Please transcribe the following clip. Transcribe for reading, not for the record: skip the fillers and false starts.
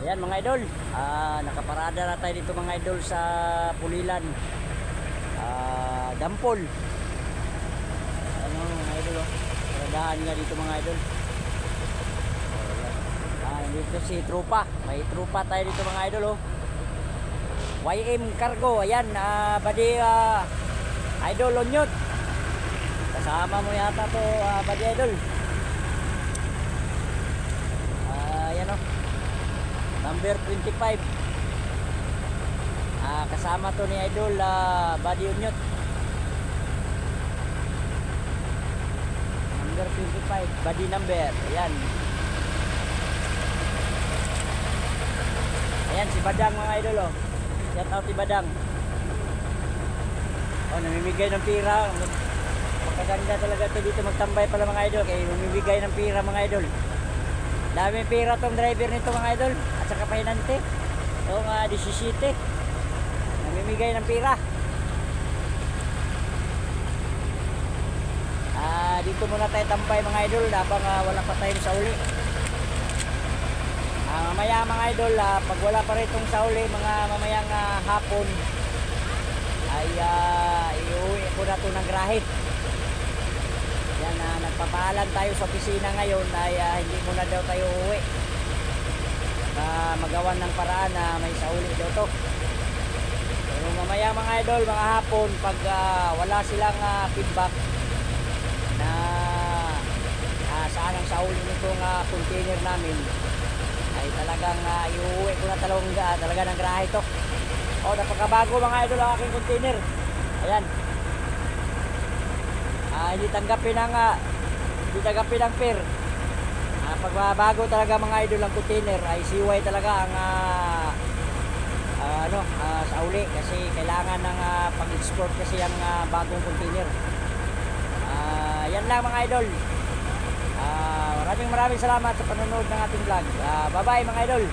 Ayan mga idol, nakaparada na tayo dito mga idol sa Pulilan, Dampol. Ano mga idol, oh. Paradahan nga dito mga idol. Dito si Trupa, may Trupa tayo dito mga idol, oh. YM Cargo, ayan, badi idol Onyot. Kasama mo yata to, badi idol. Ayan, oh. Number 25. Kasama to ni idol badi Onyot. Number 25, badi number, ayan. Ayan si Badang mga idol, oh. Shout out si Badang. Oh, namimigay ng pira. Pagkaganda talaga to dito magtambay pala mga idol. Kaya namimigay ng pira mga idol. Daming pira tong driver nito mga idol. At saka pahinante. Itong 17. Namimigay ng pira. Dito muna tayo tambay mga idol. Habang wala pa tayong sauli. Mamaya mga idol, pag wala pa rin itong sauli, mga mamayang hapon ay iuwi ko na ito ng grahit. Yan, nagpapaalam tayo sa opisina ngayon ay hindi muna daw tayo uwi. Magawan ng paraan na may sauli daw to. Pero mamaya mga idol, mga hapon, pag wala silang feedback na saan ang sauli nitong container namin, ay talagang iuwi ko na talaga ng grahe ito. O, napakabago mga idol ang aking container. Ayan. Hindi tanggapin ng per. Pagbabago talaga mga idol ang container ay siway talaga ang sa uli kasi kailangan ng pag-export kasi ang bagong container. Yan lang mga idol. Maraming salamat sa panonood ng ating vlog. Bye bye mga idol.